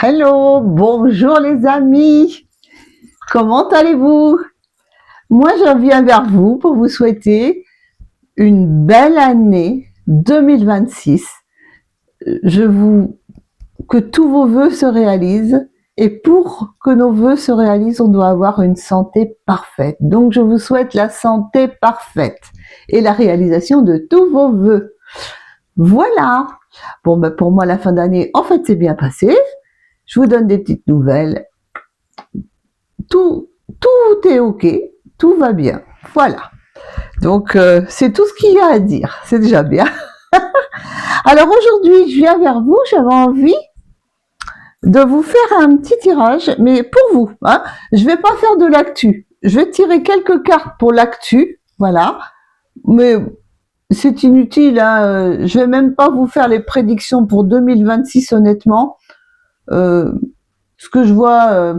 Hello, bonjour les amis, comment allez-vous? Moi je viens vers vous pour vous souhaiter une belle année 2026. Que tous vos vœux se réalisent, et pour que nos vœux se réalisent, on doit avoir une santé parfaite. Donc je vous souhaite la santé parfaite et la réalisation de tous vos vœux. Voilà. Bon, ben pour moi la fin d'année, en fait, c'est bien passé. Je vous donne des petites nouvelles. Tout est ok, tout va bien. Voilà. Donc c'est tout ce qu'il y a à dire. C'est déjà bien. Alors aujourd'hui, je viens vers vous. J'avais envie de vous faire un petit tirage, mais pour vous. Hein, je vais pas faire de l'actu. Je vais tirer quelques cartes pour l'actu. Voilà. Mais c'est inutile. Hein, je vais même pas vous faire les prédictions pour 2026, honnêtement. Ce que je vois,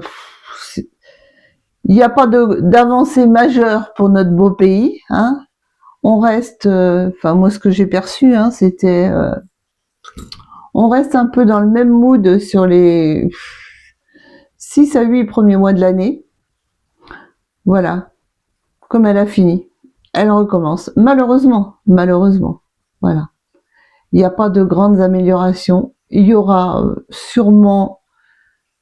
il n'y a pas d'avancée majeure pour notre beau pays. Hein. On reste, enfin moi ce que j'ai perçu, hein, c'était, on reste un peu dans le même mood sur les 6 à 8 premiers mois de l'année. Voilà, comme elle a fini, elle recommence. Malheureusement, voilà. Il n'y a pas de grandes améliorations. Il y aura sûrement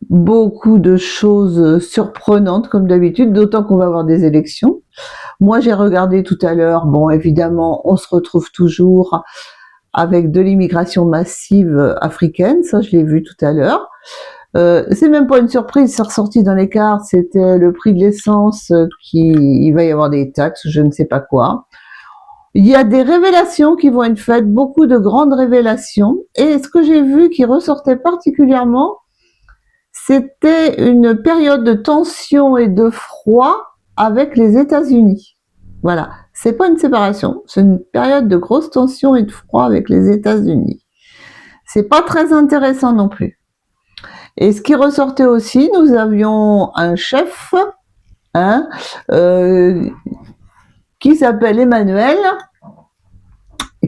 beaucoup de choses surprenantes comme d'habitude, d'autant qu'on va avoir des élections. Moi, j'ai regardé tout à l'heure, bon, évidemment, on se retrouve toujours avec de l'immigration massive africaine, ça je l'ai vu tout à l'heure. C'est même pas une surprise, c'est ressorti dans les cartes, c'était le prix de l'essence, il va y avoir des taxes, je ne sais pas quoi. Il y a des révélations qui vont être faites, beaucoup de grandes révélations, et ce que j'ai vu qui ressortait particulièrement, c'était une période de tension et de froid avec les États-Unis. Voilà, c'est pas une séparation, c'est une période de grosse tension et de froid avec les États-Unis. C'est pas très intéressant non plus. Et ce qui ressortait aussi, nous avions un chef, hein, qui s'appelle Emmanuel,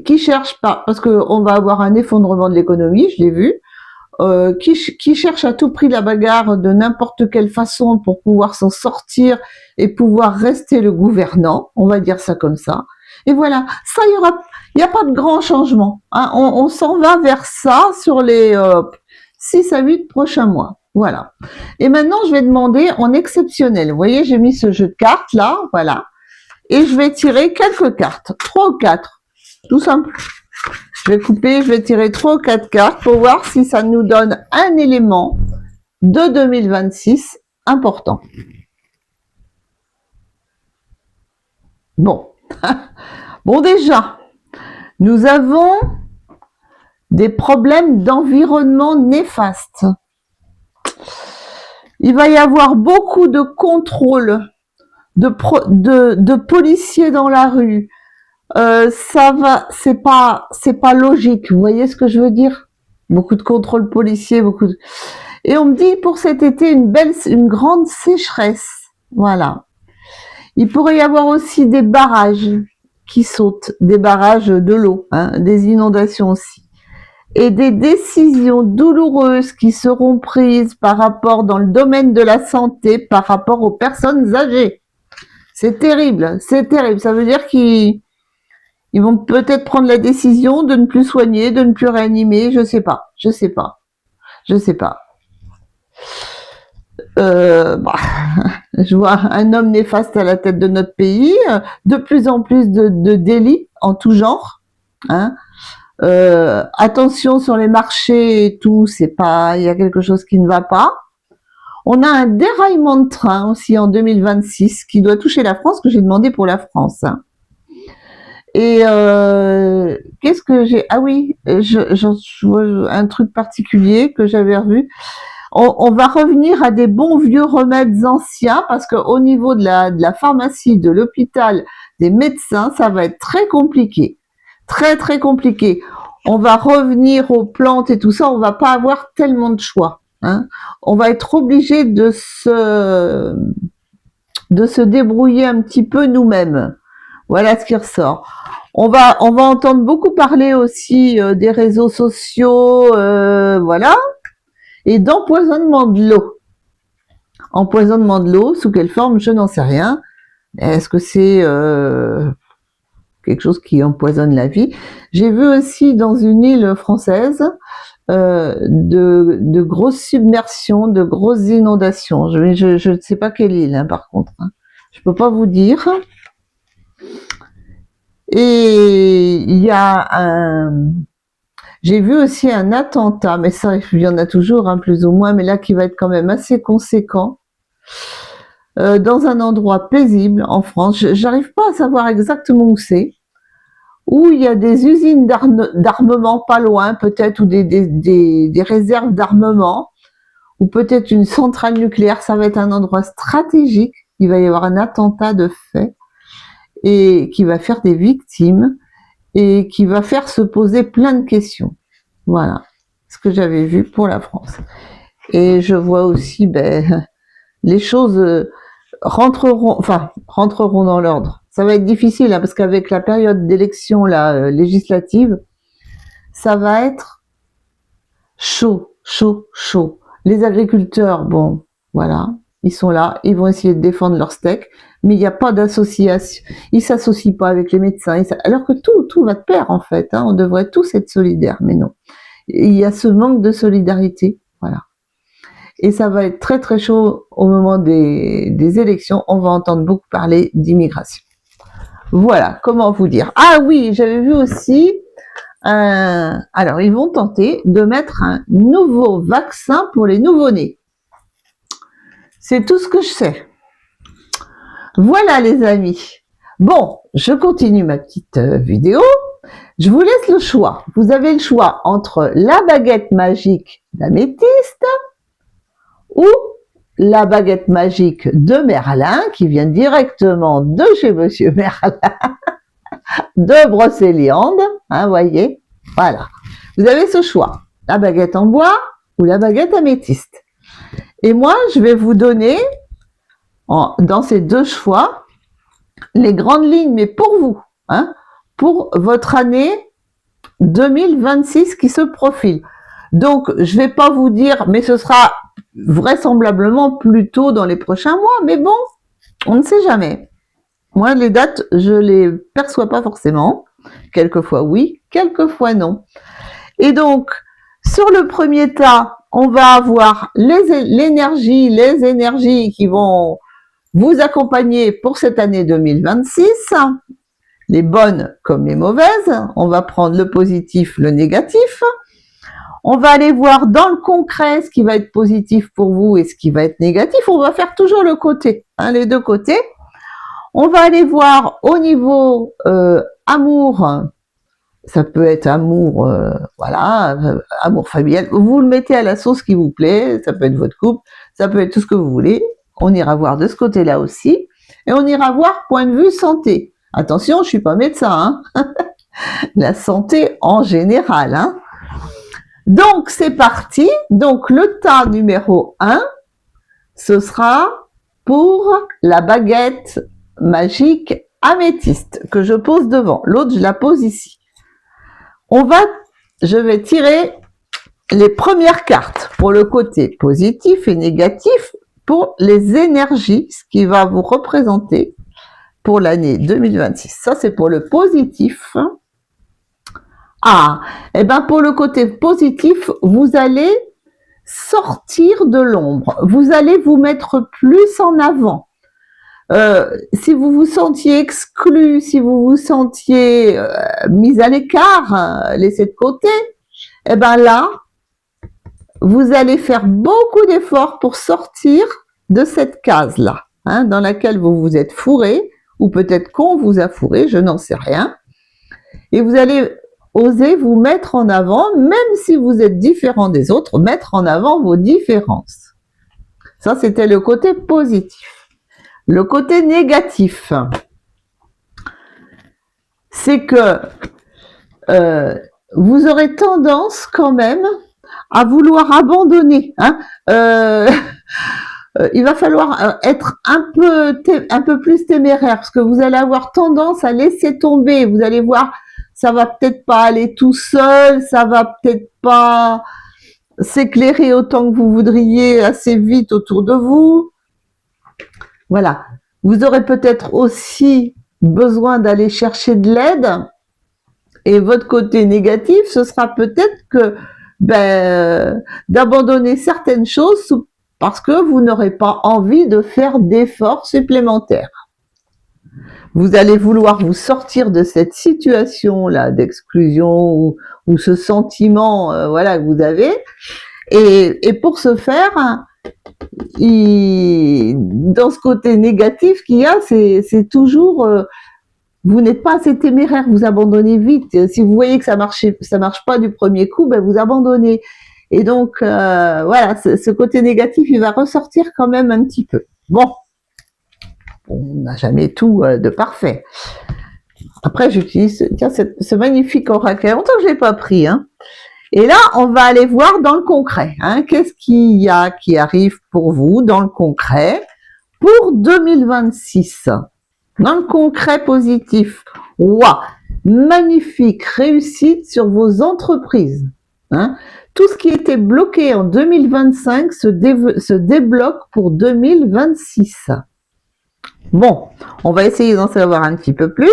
qui cherche pas, parce qu'on va avoir un effondrement de l'économie, je l'ai vu, qui cherche à tout prix la bagarre de n'importe quelle façon pour pouvoir s'en sortir et pouvoir rester le gouvernant, on va dire ça comme ça. Et voilà, ça il n'y a pas de grand changement. Hein. On s'en va vers ça sur les 6 à 8 prochains mois. Voilà. Et maintenant, je vais demander en exceptionnel. Vous voyez, j'ai mis ce jeu de cartes là, voilà. Et je vais tirer quelques cartes, 3 ou 4, tout simple. Je vais couper, je vais tirer 3 ou 4 cartes pour voir si ça nous donne un élément de 2026 important. Bon. Bon, déjà, nous avons des problèmes d'environnement néfastes. Il va y avoir beaucoup de contrôles, de policiers dans la rue. Ça va, c'est pas logique. Vous voyez ce que je veux dire? Beaucoup de contrôles policiers, et on me dit pour cet été une grande sécheresse. Voilà. Il pourrait y avoir aussi des barrages qui sautent, des barrages de l'eau, hein, des inondations aussi. Et des décisions douloureuses qui seront prises par rapport dans le domaine de la santé par rapport aux personnes âgées. C'est terrible, c'est terrible. Ça veut dire qu'ils vont peut-être prendre la décision de ne plus soigner, de ne plus réanimer, je sais pas. Je vois un homme néfaste à la tête de notre pays, de plus en plus de délits en tout genre. Hein. Attention sur les marchés et tout, il y a quelque chose qui ne va pas. On a un déraillement de train aussi en 2026 qui doit toucher la France, que j'ai demandé pour la France. Hein. Et qu'est-ce que j'ai? Ah oui, j'en vois un truc particulier que j'avais revu. On va revenir à des bons vieux remèdes anciens parce qu'au niveau de la pharmacie, de l'hôpital, des médecins, ça va être très compliqué. Très très compliqué. On va revenir aux plantes et tout ça, on va pas avoir tellement de choix. Hein. On va être obligé de se débrouiller un petit peu nous-mêmes. Voilà ce qui ressort. On va entendre beaucoup parler aussi des réseaux sociaux, voilà. et d'empoisonnement de l'eau. Empoisonnement de l'eau, sous quelle forme, je n'en sais rien. Est-ce que c'est quelque chose qui empoisonne la vie? J'ai vu aussi dans une île française de grosses submersions, de grosses inondations. Je ne sais pas quelle île, hein, par contre. Hein. Je peux pas vous dire. Et il y a un... J'ai vu aussi un attentat, mais ça, il y en a toujours, hein, plus ou moins, mais là qui va être quand même assez conséquent, dans un endroit paisible en France. J'arrive pas à savoir exactement où c'est, où il y a des usines d'armement pas loin, peut-être, ou des réserves d'armement, ou peut-être une centrale nucléaire. Ça va être un endroit stratégique. Il va y avoir un attentat de fait et qui va faire des victimes et qui va faire se poser plein de questions. Voilà ce que j'avais vu pour la France. Et je vois aussi, ben, les choses rentreront dans l'ordre. Ça va être difficile, hein, parce qu'avec la période d'élection législative, ça va être chaud, chaud, chaud. Les agriculteurs, bon, voilà, ils sont là, ils vont essayer de défendre leur steak, mais il n'y a pas d'association, ils s'associent pas avec les médecins, alors que tout va de pair en fait, hein, on devrait tous être solidaires, mais non. Il y a ce manque de solidarité, voilà. Et ça va être très très chaud au moment des élections, on va entendre beaucoup parler d'immigration. Voilà, comment vous dire. Ah oui, j'avais vu aussi, alors ils vont tenter de mettre un nouveau vaccin pour les nouveau-nés. C'est tout ce que je sais. Voilà les amis. Bon, je continue ma petite vidéo. Je vous laisse le choix. Vous avez le choix entre la baguette magique d'améthyste ou la baguette magique de Merlin qui vient directement de chez Monsieur Merlin, de Brocéliande, hein, voyez, voilà. Vous avez ce choix, la baguette en bois ou la baguette améthyste. Et moi, je vais vous donner, dans ces deux choix, les grandes lignes, mais pour vous, hein, pour votre année 2026 qui se profile. Donc, je ne vais pas vous dire, mais ce sera vraisemblablement plus tôt dans les prochains mois, mais bon, on ne sait jamais. Moi, les dates, je les perçois pas forcément. Quelquefois oui, quelquefois non. Et donc, sur le premier tas, on va avoir les énergies qui vont vous accompagner pour cette année 2026, les bonnes comme les mauvaises. On va prendre le positif, le négatif. On va aller voir dans le concret ce qui va être positif pour vous et ce qui va être négatif. On va faire toujours le côté, hein, les deux côtés. On va aller voir au niveau amour. Ça peut être amour, voilà, amour familial. Vous le mettez à la sauce qui vous plaît. Ça peut être votre couple, ça peut être tout ce que vous voulez. On ira voir de ce côté-là aussi. Et on ira voir point de vue santé. Attention, je suis pas médecin, hein. La santé en général, hein. Donc, c'est parti. Donc, le tas numéro 1, ce sera pour la baguette magique améthyste que je pose devant. L'autre, je la pose ici. Je vais tirer les premières cartes pour le côté positif et négatif pour les énergies, ce qui va vous représenter pour l'année 2026. Ça, c'est pour le positif. Ah, et bien pour le côté positif, vous allez sortir de l'ombre. Vous allez vous mettre plus en avant. Si vous vous sentiez exclu, si vous vous sentiez mis à l'écart, laissé de côté, et bien là, vous allez faire beaucoup d'efforts pour sortir de cette case-là, hein, dans laquelle vous vous êtes fourré, ou peut-être qu'on vous a fourré, je n'en sais rien. Et vous allez oser vous mettre en avant, même si vous êtes différent des autres, mettre en avant vos différences. Ça, c'était le côté positif. Le côté négatif, c'est que vous aurez tendance quand même à vouloir abandonner. Hein. Il va falloir être un peu plus téméraire, parce que vous allez avoir tendance à laisser tomber. Vous allez voir, ça va peut-être pas aller tout seul, ça va peut-être pas s'éclairer autant que vous voudriez assez vite autour de vous. Voilà. Vous aurez peut-être aussi besoin d'aller chercher de l'aide. Et votre côté négatif, ce sera peut-être que d'abandonner certaines choses parce que vous n'aurez pas envie de faire d'efforts supplémentaires. Vous allez vouloir vous sortir de cette situation-là d'exclusion ou ce sentiment voilà, que vous avez. Et pour ce faire, dans ce côté négatif qu'il y a, c'est toujours... vous n'êtes pas assez téméraire, vous abandonnez vite. Si vous voyez que ça marche pas du premier coup, vous abandonnez. Et donc, voilà, ce côté négatif, il va ressortir quand même un petit peu. Bon, on n'a jamais tout de parfait. Après, j'utilise ce magnifique oracle. Il y a longtemps que je l'ai pas pris. Hein. Et là, on va aller voir dans le concret. Hein, qu'est-ce qu'il y a qui arrive pour vous dans le concret pour 2026 ? Dans le concret positif, waouh, magnifique réussite sur vos entreprises. Hein. Tout ce qui était bloqué en 2025 se débloque pour 2026. Bon, on va essayer d'en savoir un petit peu plus.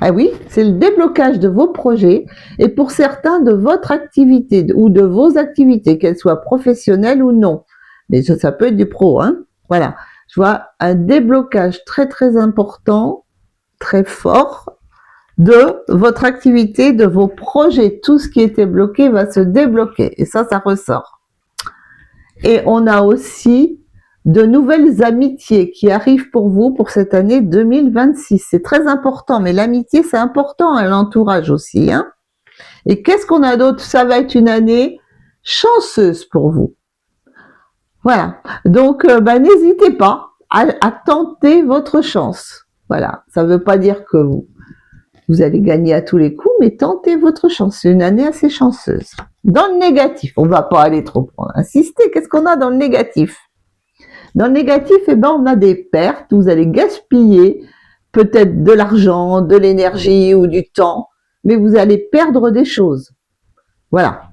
Ah oui, c'est le déblocage de vos projets et pour certains de votre activité ou de vos activités, qu'elles soient professionnelles ou non. Mais ça peut être du pro, hein. Voilà. Je vois un déblocage très très important, très fort de votre activité, de vos projets. Tout ce qui était bloqué va se débloquer et ça ressort. Et on a aussi de nouvelles amitiés qui arrivent pour vous pour cette année 2026. C'est très important, mais l'amitié c'est important, hein, l'entourage aussi. Hein. Et qu'est-ce qu'on a d'autre? Ça va être une année chanceuse pour vous. Voilà, donc n'hésitez pas à tenter votre chance. Voilà, ça ne veut pas dire que vous allez gagner à tous les coups, mais tentez votre chance. C'est une année assez chanceuse. Dans le négatif, on ne va pas aller trop insister. Qu'est-ce qu'on a dans le négatif? Dans le négatif, on a des pertes. Vous allez gaspiller peut-être de l'argent, de l'énergie ou du temps, mais vous allez perdre des choses. Voilà.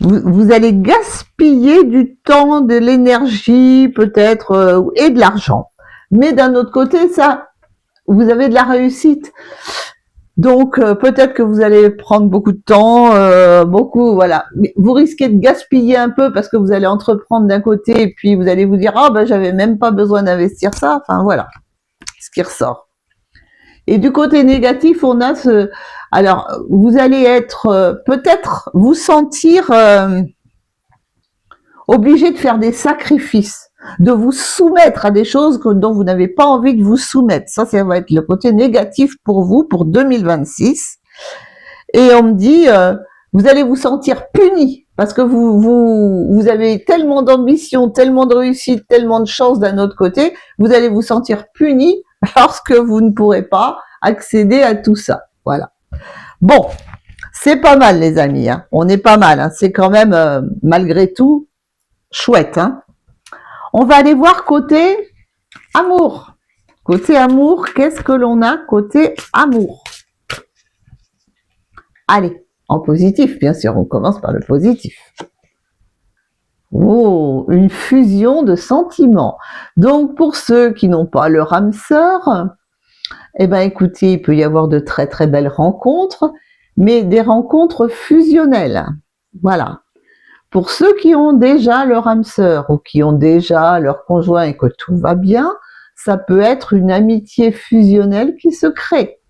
Vous allez gaspiller du temps, de l'énergie peut-être et de l'argent. Mais d'un autre côté, ça, vous avez de la réussite. Donc peut-être que vous allez prendre beaucoup de temps, voilà. Mais vous risquez de gaspiller un peu parce que vous allez entreprendre d'un côté et puis vous allez vous dire j'avais même pas besoin d'investir ça. Enfin voilà, ce qui ressort. Et du côté négatif, on a alors, vous allez être peut-être vous sentir obligé de faire des sacrifices, de vous soumettre à des choses dont vous n'avez pas envie de vous soumettre. Ça va être le côté négatif pour vous pour 2026. Et on me dit, vous allez vous sentir puni parce que vous avez tellement d'ambition, tellement de réussite, tellement de chance d'un autre côté, vous allez vous sentir puni lorsque vous ne pourrez pas accéder à tout ça. Voilà. Bon, c'est pas mal les amis, hein. On est pas mal, hein. C'est quand même, malgré tout, chouette. Hein. On va aller voir côté amour. Côté amour, qu'est-ce que l'on a côté amour? Allez, en positif, bien sûr, on commence par le positif. Oh, une fusion de sentiments. Donc, pour ceux qui n'ont pas leur âme sœur, écoutez, il peut y avoir de très très belles rencontres, mais des rencontres fusionnelles. Voilà. Pour ceux qui ont déjà leur âme sœur ou qui ont déjà leur conjoint et que tout va bien, ça peut être une amitié fusionnelle qui se crée.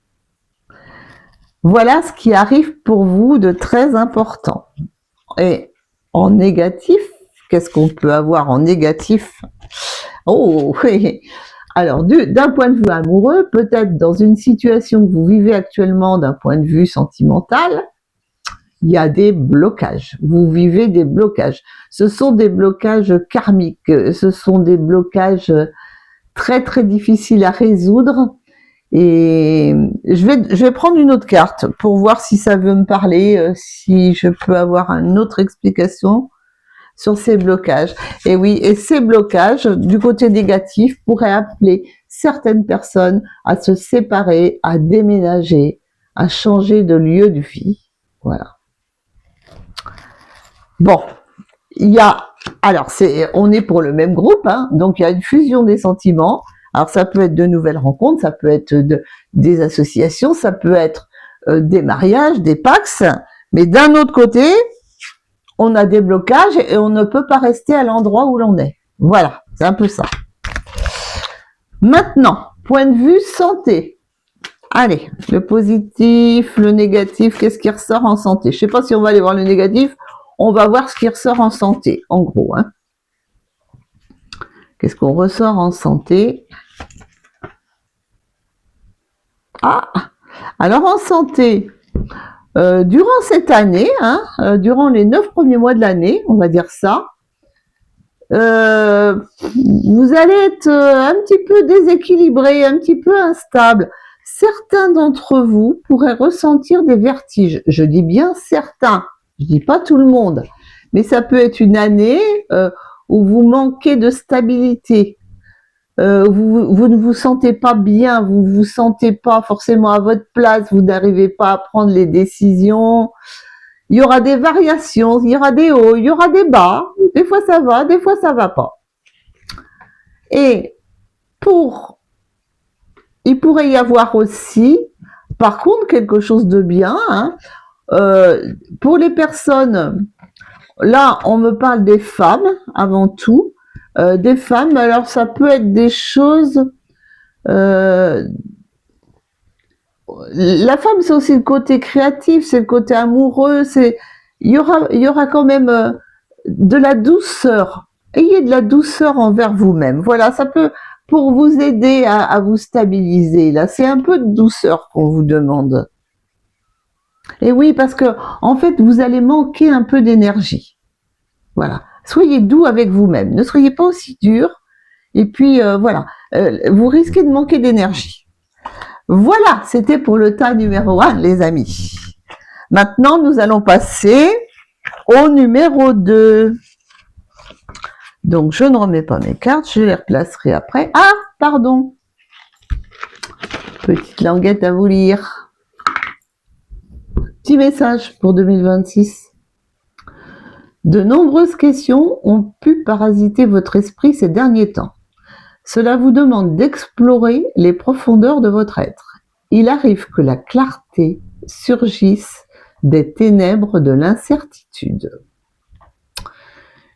Voilà ce qui arrive pour vous de très important. Et en négatif, qu'est-ce qu'on peut avoir en négatif? Oh oui. Alors, d'un point de vue amoureux, peut-être dans une situation que vous vivez actuellement d'un point de vue sentimental, il y a des blocages. Vous vivez des blocages. Ce sont des blocages karmiques. Ce sont des blocages très très difficiles à résoudre. Et je vais prendre une autre carte pour voir si ça veut me parler, si je peux avoir une autre explication sur ces blocages. Et oui, et ces blocages, du côté négatif, pourraient appeler certaines personnes à se séparer, à déménager, à changer de lieu de vie. Voilà. Bon, il y a, alors on est pour le même groupe, hein, donc il y a une fusion des sentiments. Alors ça peut être de nouvelles rencontres, ça peut être des associations, ça peut être des mariages, des pax, mais d'un autre côté, on a des blocages et on ne peut pas rester à l'endroit où l'on est. Voilà, c'est un peu ça. Maintenant, point de vue santé. Allez, le positif, le négatif, qu'est-ce qui ressort en santé? Je ne sais pas si on va aller voir le négatif, on va voir ce qui ressort en santé, en gros. Hein. Qu'est-ce qu'on ressort en santé? Ah, alors en santé, durant cette année, hein, durant les 9 premiers mois de l'année, on va dire ça, vous allez être un petit peu déséquilibré, un petit peu instable. Certains d'entre vous pourraient ressentir des vertiges. Je dis bien certains, je dis pas tout le monde. Mais ça peut être une année où vous manquez de stabilité. Vous ne vous sentez pas bien, vous ne vous sentez pas forcément à votre place, vous n'arrivez pas à prendre les décisions. Il y aura des variations, il y aura des hauts, il y aura des bas. Des fois ça va, des fois ça va pas. Et il pourrait y avoir aussi, par contre, quelque chose de bien. Hein, pour les personnes, là, on me parle des femmes avant tout. Des femmes, alors ça peut être des choses. La femme, c'est aussi le côté créatif, c'est le côté amoureux. Il y aura quand même de la douceur. Ayez de la douceur envers vous-même. Voilà, ça peut pour vous aider à vous stabiliser. Là, c'est un peu de douceur qu'on vous demande. Et oui, parce que en fait, vous allez manquer un peu d'énergie. Voilà. Soyez doux avec vous-même. Ne soyez pas aussi dur. Et puis, voilà. Vous risquez de manquer d'énergie. Voilà, c'était pour le tas numéro 1, les amis. Maintenant, nous allons passer au numéro 2. Donc, je ne remets pas mes cartes, je les replacerai après. Ah, pardon. Petite languette à vous lire. Petit message pour 2026. De nombreuses questions ont pu parasiter votre esprit ces derniers temps. Cela vous demande d'explorer les profondeurs de votre être. Il arrive que la clarté surgisse des ténèbres de l'incertitude.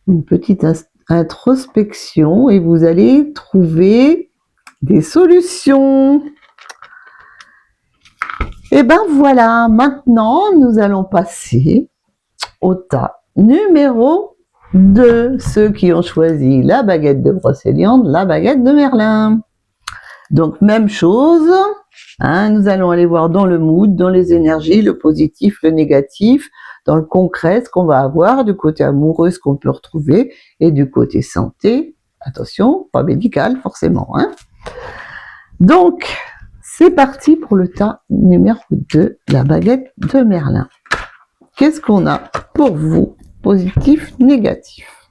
Une petite introspection et vous allez trouver des solutions. Et ben voilà, maintenant nous allons passer au tas numéro 2, ceux qui ont choisi la baguette de Brocéliande, la baguette de Merlin. Donc même chose, hein, nous allons aller voir dans le mood, dans les énergies, le positif, le négatif, dans le concret, ce qu'on va avoir, du côté amoureux, ce qu'on peut retrouver, et du côté santé, attention, pas médical forcément. Hein. Donc, c'est parti pour le tas numéro 2, la baguette de Merlin. Qu'est-ce qu'on a pour vous? Positif, négatif.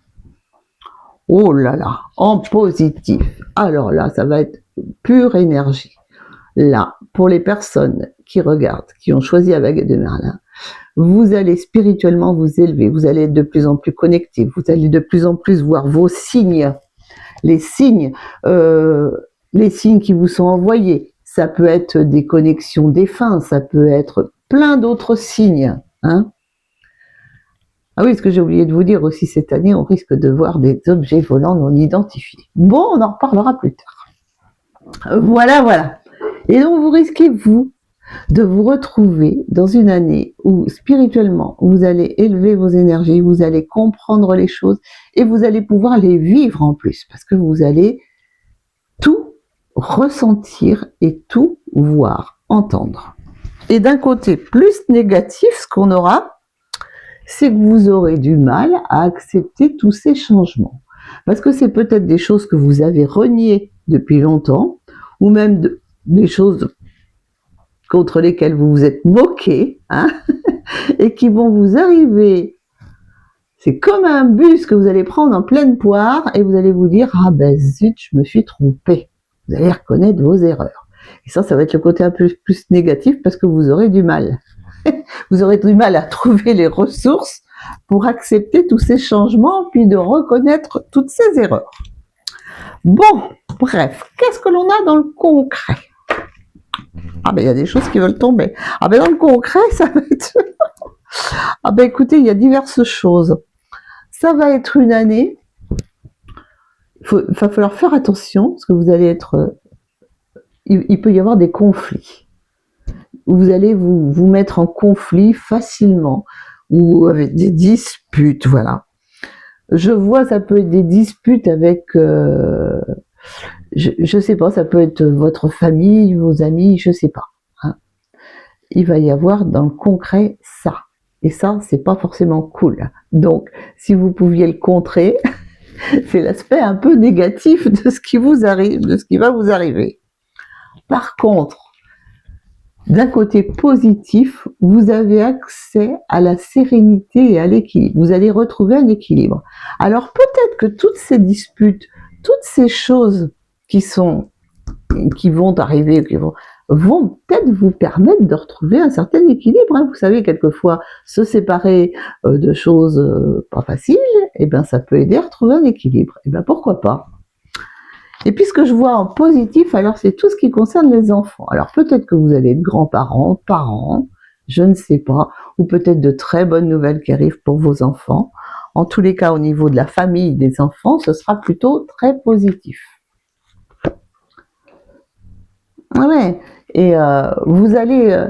Oh là là, en positif. Alors là, ça va être pure énergie. Là, pour les personnes qui regardent, qui ont choisi la baguette de Merlin, vous allez spirituellement vous élever, vous allez être de plus en plus connecté, vous allez de plus en plus voir vos signes, les signes qui vous sont envoyés. Ça peut être des connexions défunts, ça peut être plein d'autres signes. Hein. Ah oui, ce que j'ai oublié de vous dire aussi, cette année, on risque de voir des objets volants non identifiés. Bon, on en reparlera plus tard. Voilà, voilà. Et donc, vous risquez, vous, de vous retrouver dans une année où, spirituellement, vous allez élever vos énergies, vous allez comprendre les choses et vous allez pouvoir les vivre en plus, parce que vous allez tout ressentir et tout voir, entendre. Et d'un côté plus négatif, ce qu'on aura, c'est que vous aurez du mal à accepter tous ces changements. Parce que c'est peut-être des choses que vous avez reniées depuis longtemps, ou même des choses contre lesquelles vous vous êtes moqué, hein, et qui vont vous arriver. C'est comme un bus que vous allez prendre en pleine poire, et vous allez vous dire, ah ben zut, je me suis trompé. Vous allez reconnaître vos erreurs. Et ça va être le côté un peu plus négatif, parce que vous aurez du mal. Vous aurez du mal à trouver les ressources pour accepter tous ces changements, puis de reconnaître toutes ces erreurs. Bon, bref, qu'est-ce que l'on a dans le concret? Ah ben il y a des choses qui veulent tomber. Ah ben dans le concret, ça va être... Ah ben écoutez, il y a diverses choses. Ça va être une année, il va falloir faire attention, parce que vous allez être... Il peut y avoir des conflits. Vous allez vous mettre en conflit facilement, ou avec des disputes, voilà. Je vois, ça peut être des disputes avec... je sais pas, ça peut être votre famille, vos amis, je sais pas. Hein. Il va y avoir dans le concret ça. Et ça, c'est pas forcément cool. Donc, si vous pouviez le contrer, c'est l'aspect un peu négatif de ce qui vous arrive, de ce qui va vous arriver. Par contre, d'un côté positif, vous avez accès à la sérénité et à l'équilibre. Vous allez retrouver un équilibre. Alors peut-être que toutes ces disputes, toutes ces choses qui vont arriver, vont peut-être vous permettre de retrouver un certain équilibre. Hein. Vous savez, quelquefois, se séparer de choses pas faciles, eh ben, ça peut aider à retrouver un équilibre. Eh ben, pourquoi pas? Et puis ce que je vois en positif, alors c'est tout ce qui concerne les enfants. Alors peut-être que vous allez être grands-parents, parents, je ne sais pas, ou peut-être de très bonnes nouvelles qui arrivent pour vos enfants. En tous les cas, au niveau de la famille des enfants, ce sera plutôt très positif. Ouais. Et vous allez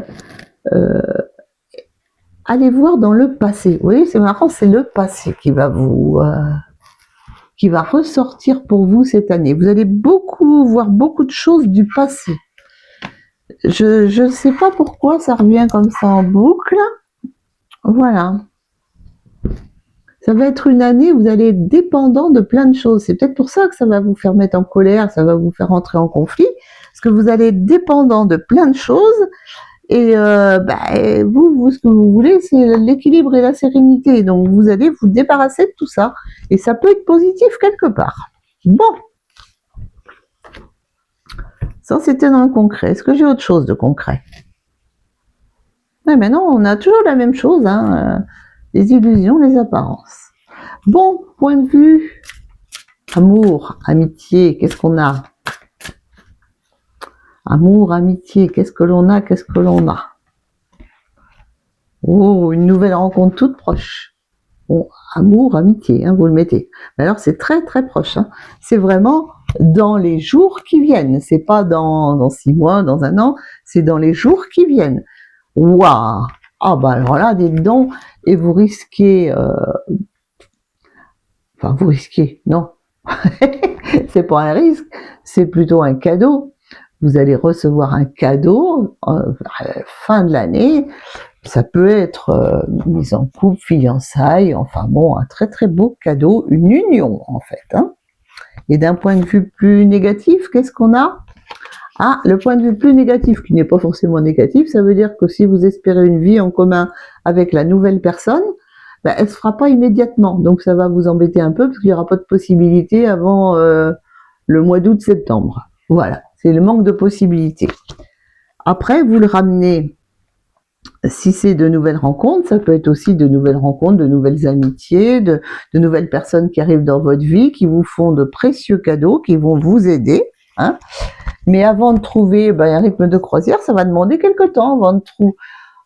aller voir dans le passé. Vous voyez, c'est marrant, c'est le passé qui va qui va ressortir pour vous cette année. Vous allez voir beaucoup de choses du passé. Je ne sais pas pourquoi ça revient comme ça en boucle. Voilà. Ça va être une année où vous allez être dépendant de plein de choses. C'est peut-être pour ça que ça va vous faire mettre en colère, ça va vous faire entrer en conflit, parce que vous allez être dépendant de plein de choses. Et vous, ce que vous voulez, c'est l'équilibre et la sérénité. Donc, vous allez vous débarrasser de tout ça. Et ça peut être positif quelque part. Bon. Ça, c'était dans le concret. Est-ce que j'ai autre chose de concret? Ouais, mais non, on a toujours la même chose. Hein. Les illusions, les apparences. Bon, point de vue. Amour, amitié, qu'est-ce qu'on a? Amour, amitié, qu'est-ce que l'on a? Qu'est-ce que l'on a? Oh, une nouvelle rencontre toute proche. Bon, amour, amitié, hein, vous le mettez. Mais alors, c'est très, très proche. Hein. C'est vraiment dans les jours qui viennent. C'est pas dans 6 mois, dans 1 an. C'est dans les jours qui viennent. Waouh! Ah, bah alors là, dites donc, et vous risquez... Enfin, vous risquez, non. C'est pas un risque, c'est plutôt un cadeau. Vous allez recevoir un cadeau fin de l'année. Ça peut être mise en couple, fiançailles, enfin bon, un très très beau cadeau, une union en fait. Hein. Et d'un point de vue plus négatif, qu'est-ce qu'on a? Ah, le point de vue plus négatif, qui n'est pas forcément négatif, ça veut dire que si vous espérez une vie en commun avec la nouvelle personne, ben, elle ne se fera pas immédiatement. Donc ça va vous embêter un peu, parce qu'il n'y aura pas de possibilité avant le mois d'août-septembre. Voilà, c'est le manque de possibilités. Après, vous le ramenez, si c'est de nouvelles rencontres, ça peut être aussi de nouvelles rencontres, de nouvelles amitiés, de nouvelles personnes qui arrivent dans votre vie, qui vous font de précieux cadeaux, qui vont vous aider. Hein. Mais avant de trouver un rythme de croisière, ça va demander quelque temps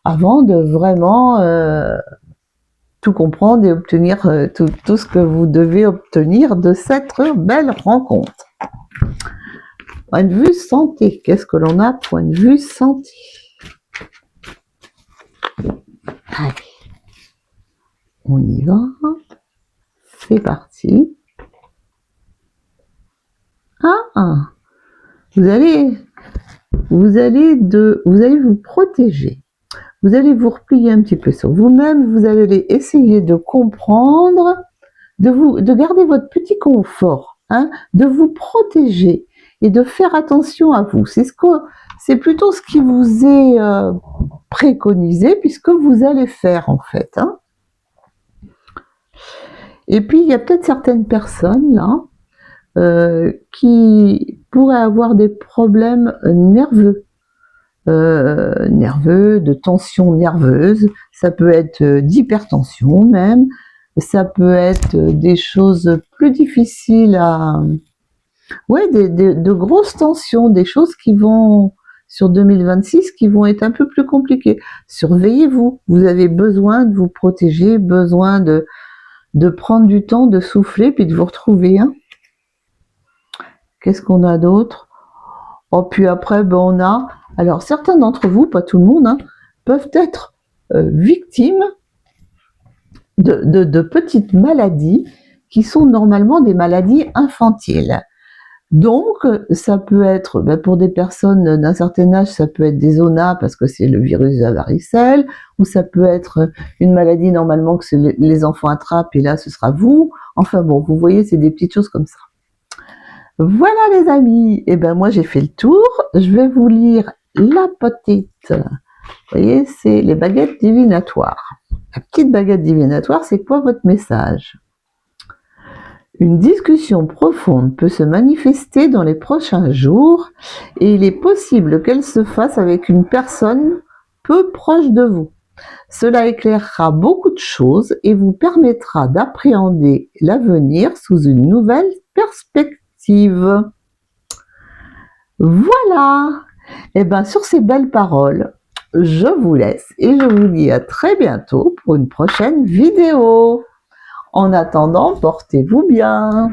avant de vraiment tout comprendre et obtenir tout ce que vous devez obtenir de cette belle rencontre. Point de vue santé, qu'est-ce que l'on a? Point de vue santé. Allez, on y va. C'est parti. Ah, vous allez vous protéger. Vous allez vous replier un petit peu sur vous-même. Vous allez essayer de comprendre, de garder votre petit confort, hein, de vous protéger et de faire attention à vous. C'est plutôt ce qui vous est préconisé, puisque vous allez faire en fait. Hein. Et puis il y a peut-être certaines personnes là qui pourraient avoir des problèmes nerveux. nerveux, de tension nerveuse, ça peut être d'hypertension même, ça peut être des choses plus difficiles à... Ouais, de grosses tensions, des choses qui vont, sur 2026, qui vont être un peu plus compliquées. Surveillez-vous, vous avez besoin de vous protéger, besoin de prendre du temps, de souffler, puis de vous retrouver. Hein. Qu'est-ce qu'on a d'autre? Oh, puis après, ben, on a... Alors, certains d'entre vous, pas tout le monde, hein, peuvent être victimes de petites maladies qui sont normalement des maladies infantiles. Donc, ça peut être, ben, pour des personnes d'un certain âge, ça peut être des zonas parce que c'est le virus de la varicelle, ou ça peut être une maladie normalement que les enfants attrapent et là, ce sera vous. Enfin bon, vous voyez, c'est des petites choses comme ça. Voilà les amis, et ben moi j'ai fait le tour, je vais vous lire la petite, vous voyez, c'est les baguettes divinatoires. La petite baguette divinatoire, c'est quoi votre message? Une discussion profonde peut se manifester dans les prochains jours et il est possible qu'elle se fasse avec une personne peu proche de vous. Cela éclairera beaucoup de choses et vous permettra d'appréhender l'avenir sous une nouvelle perspective. Voilà. Et bien sur ces belles paroles, je vous laisse et je vous dis à très bientôt pour une prochaine vidéo. En attendant, portez-vous bien.